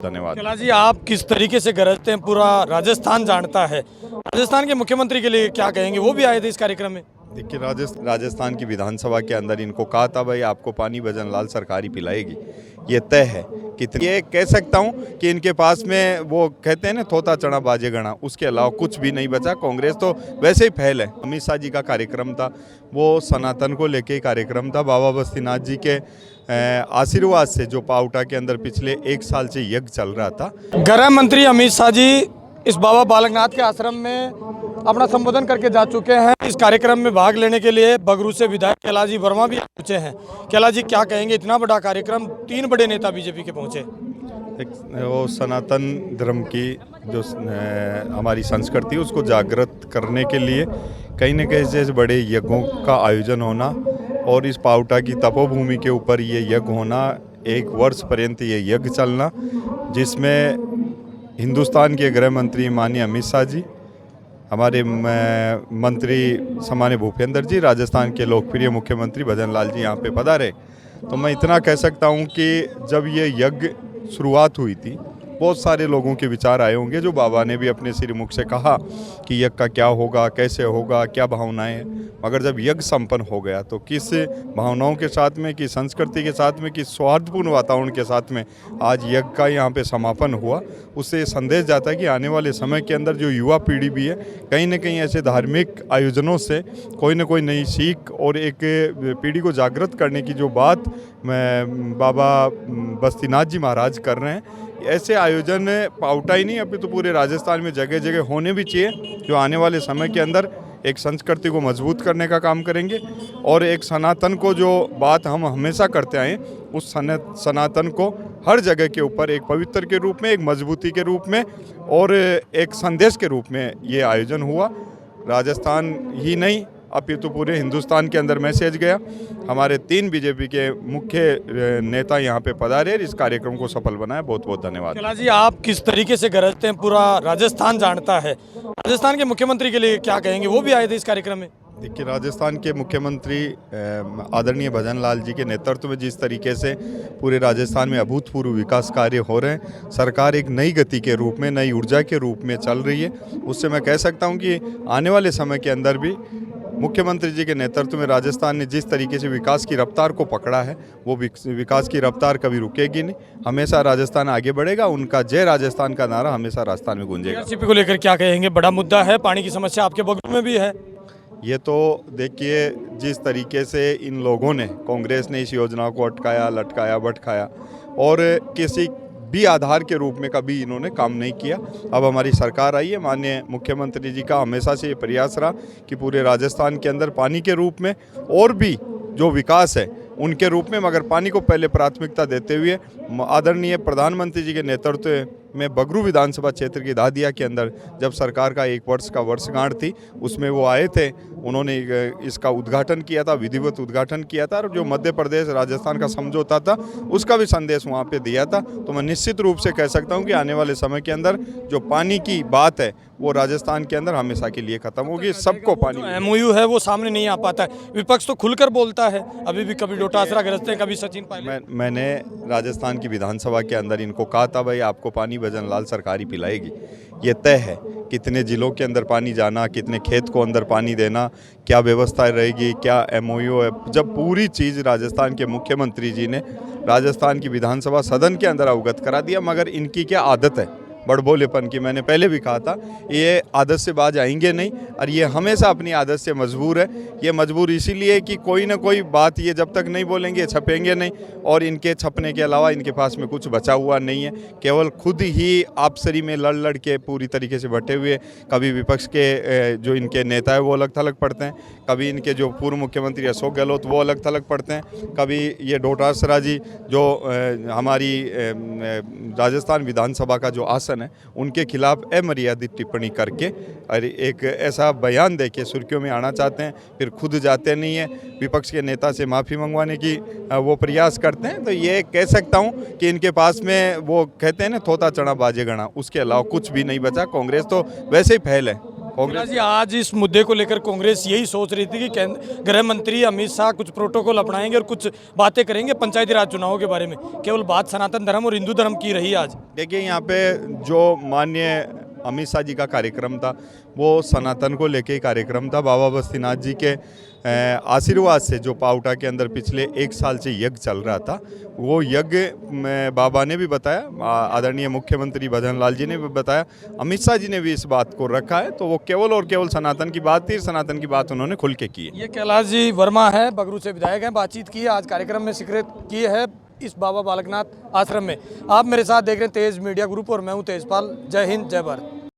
धन्यवाद। चला जी, आप किस तरीके से गरजते हैं, पूरा राजस्थान जानता है। राजस्थान के मुख्यमंत्री के लिए क्या कहेंगे, वो भी आए थे इस कार्यक्रम में। देखिए, राजस्थान की विधानसभा के अंदर इनको कहा था भाई आपको पानी भजन लाल सरकार ही पिलाएगी, ये तय है। ये कह सकता हूँ कि इनके पास में वो कहते हैं ना थोता चढ़ा बाजे गणा, उसके अलावा कुछ भी नहीं बचा। कांग्रेस तो वैसे ही फैल है। अमित शाह जी का कार्यक्रम था, वो सनातन को लेके कार्यक्रम था। बाबा बस्तीनाथ जी के आशीर्वाद से जो पावटा के अंदर पिछले 1 साल से यज्ञ चल रहा था। गृह मंत्री अमित शाह जी इस बाबा बालकनाथ के आश्रम में अपना संबोधन करके जा चुके हैं। इस कार्यक्रम में भाग लेने के लिए बगरू से विधायक कैलाश वर्मा भी पहुंचे हैं। कैलाश जी, क्या कहेंगे, इतना बड़ा कार्यक्रम, 3 बड़े नेता बीजेपी के पहुंचे। वो सनातन धर्म की जो हमारी संस्कृति है उसको जागृत करने के लिए कहीं न कहीं जैसे बड़े यज्ञों का आयोजन होना और इस पावटा की तपोभूमि के ऊपर ये यज्ञ होना, 1 वर्ष पर्यंत ये यज्ञ चलना, जिसमें हिंदुस्तान के गृह मंत्री माननीय अमित शाह जी, हमारे मंत्री सामान्य भूपेंद्र जी, राजस्थान के लोकप्रिय मुख्यमंत्री भजन लाल जी यहाँ पे पधारे। तो मैं इतना कह सकता हूँ कि जब ये यज्ञ शुरुआत हुई थी, बहुत सारे लोगों के विचार आए होंगे जो बाबा ने भी अपने श्रीमुख से कहा कि यज्ञ का क्या होगा, कैसे होगा, क्या भावनाएं हैं। मगर जब यज्ञ संपन्न हो गया तो किस भावनाओं के साथ में, किस संस्कृति के साथ में, किस सौहार्दपूर्ण वातावरण के साथ में आज यज्ञ का यहाँ पे समापन हुआ, उससे संदेश जाता है कि आने वाले समय के अंदर जो युवा पीढ़ी भी है, कहीं न कहीं ऐसे धार्मिक आयोजनों से कोई न कोई नई सीख और एक पीढ़ी को जागृत करने की जो बात बाबा बस्तीनाथ जी महाराज कर रहे हैं, ऐसे आयोजन पावटा ही नहीं अभी तो पूरे राजस्थान में जगह जगह होने भी चाहिए, जो आने वाले समय के अंदर एक संस्कृति को मजबूत करने का काम करेंगे और एक सनातन को जो बात हम हमेशा करते आए, उस सनातन को हर जगह के ऊपर एक पवित्र के रूप में, एक मजबूती के रूप में और एक संदेश के रूप में ये आयोजन हुआ। राजस्थान ही नहीं अब ये तो पूरे हिंदुस्तान के अंदर मैसेज गया। हमारे 3 बीजेपी के मुख्य नेता यहाँ पे पधारे, इस कार्यक्रम को सफल बनाया। बहुत बहुत धन्यवाद। कैलाश जी, आप किस तरीके से गरजते हैं, पूरा राजस्थान जानता है। राजस्थान के मुख्यमंत्री के लिए क्या कहेंगे, वो भी आए थे इस कार्यक्रम में। देखिए, राजस्थान के मुख्यमंत्री आदरणीय भजन लाल जी के नेतृत्व में जिस तरीके से पूरे राजस्थान में अभूतपूर्व विकास कार्य हो रहे हैं, सरकार एक नई गति के रूप में, नई ऊर्जा के रूप में चल रही है। उससे मैं कह सकता हूं कि आने वाले समय के अंदर भी मुख्यमंत्री जी के नेतृत्व में राजस्थान ने जिस तरीके से विकास की रफ्तार को पकड़ा है, वो विकास की रफ्तार कभी रुकेगी नहीं, हमेशा राजस्थान आगे बढ़ेगा। उनका जय राजस्थान का नारा हमेशा राजस्थान में गूंजेगा। सीपी को लेकर क्या कहेंगे, बड़ा मुद्दा है, पानी की समस्या आपके बगल में भी है। ये तो देखिए, जिस तरीके से इन लोगों ने, कांग्रेस ने इस योजना को अटकाया, लटकाया, भटकाया और किसी भी आधार के रूप में कभी इन्होंने काम नहीं किया। अब हमारी सरकार आई है, माननीय मुख्यमंत्री जी का हमेशा से ये प्रयास रहा कि पूरे राजस्थान के अंदर पानी के रूप में और भी जो विकास है उनके रूप में, मगर पानी को पहले प्राथमिकता देते हुए आदरणीय प्रधानमंत्री जी के नेतृत्व में बगरू विधानसभा क्षेत्र की दादिया के अंदर जब सरकार का 1 वर्ष का वर्षगांठ थी, उसमें वो आए थे, उन्होंने इसका उद्घाटन किया था, विधिवत उद्घाटन किया था और जो मध्य प्रदेश राजस्थान का समझौता था उसका भी संदेश वहाँ पे दिया था। तो मैं निश्चित रूप से कह सकता हूँ कि आने वाले समय के अंदर जो पानी की बात है वो राजस्थान के अंदर हमेशा के लिए खत्म होगी। सबको पानी, MOU है वो सामने नहीं आ पाता है, विपक्ष तो खुलकर बोलता है, अभी भी कभी डोटासरा गरजते हैं, कभी सचिन पायलट। मैंने राजस्थान की विधानसभा के अंदर इनको कहा था भाई आपको पानी भजन लाल सरकार ही पिलाएगी, ये तय है। कितने जिलों के अंदर पानी जाना, कितने खेत को अंदर पानी देना, क्या व्यवस्था रहेगी, क्या MOU है, जब पूरी चीज़ राजस्थान के मुख्यमंत्री जी ने राजस्थान की विधानसभा सदन के अंदर अवगत करा दिया। मगर इनकी क्या आदत है बड़बोलेपन की, मैंने पहले भी कहा था, ये आदत से बाज आएंगे नहीं और ये हमेशा अपनी आदत से मजबूर है। ये मजबूर इसीलिए कि कोई ना कोई बात ये जब तक नहीं बोलेंगे छपेंगे नहीं, और इनके छपने के अलावा इनके पास में कुछ बचा हुआ नहीं है। केवल खुद ही आपसरी में लड़ लड़ के पूरी तरीके से बटे हुए, कभी विपक्ष के जो इनके नेता है वो अलग थलग पड़ते हैं, कभी इनके जो पूर्व मुख्यमंत्री अशोक गहलोत वो अलग थलग पड़ते हैं, कभी ये डोटासरा जी जो हमारी राजस्थान विधानसभा का जो आसन है उनके खिलाफ अमर्यादित टिप्पणी करके और एक ऐसा बयान दे के सुर्खियों में आना चाहते हैं, फिर खुद जाते नहीं है, विपक्ष के नेता से माफ़ी मंगवाने की वो प्रयास करते हैं। तो ये कह सकता हूँ कि इनके पास में वो कहते हैं ना थोता चढ़ा बाजे गणा, उसके अलावा कुछ भी नहीं बचा। कांग्रेस तो वैसे ही फैल है। कांग्रेस जी आज इस मुद्दे को लेकर कांग्रेस यही सोच रही थी कि गृह मंत्री अमित शाह कुछ प्रोटोकॉल अपनाएंगे और कुछ बातें करेंगे पंचायती राज चुनावों के बारे में, केवल बात सनातन धर्म और हिंदू धर्म की रही आज। देखिए यहाँ पे जो माननीय अमित शाह जी का कार्यक्रम था वो सनातन को लेके ही कार्यक्रम था। बाबा बस्तीनाथ जी के आशीर्वाद से जो पावटा के अंदर पिछले 1 साल से यज्ञ चल रहा था, वो यज्ञ में बाबा ने भी बताया, आदरणीय मुख्यमंत्री भजन लाल जी ने भी बताया, अमित शाह जी ने भी इस बात को रखा है, तो वो केवल और केवल सनातन की बात थी। सनातन की बात उन्होंने खुल के की है। ये कैलाश जी वर्मा है, बगरू से विधायक हैं, बातचीत की है आज कार्यक्रम में शिरकत की है इस बाबा बालकनाथ आश्रम में। आप मेरे साथ देख रहे हैं तेज मीडिया ग्रुप और मैं हूँ तेजपाल। जय हिंद, जय भारत।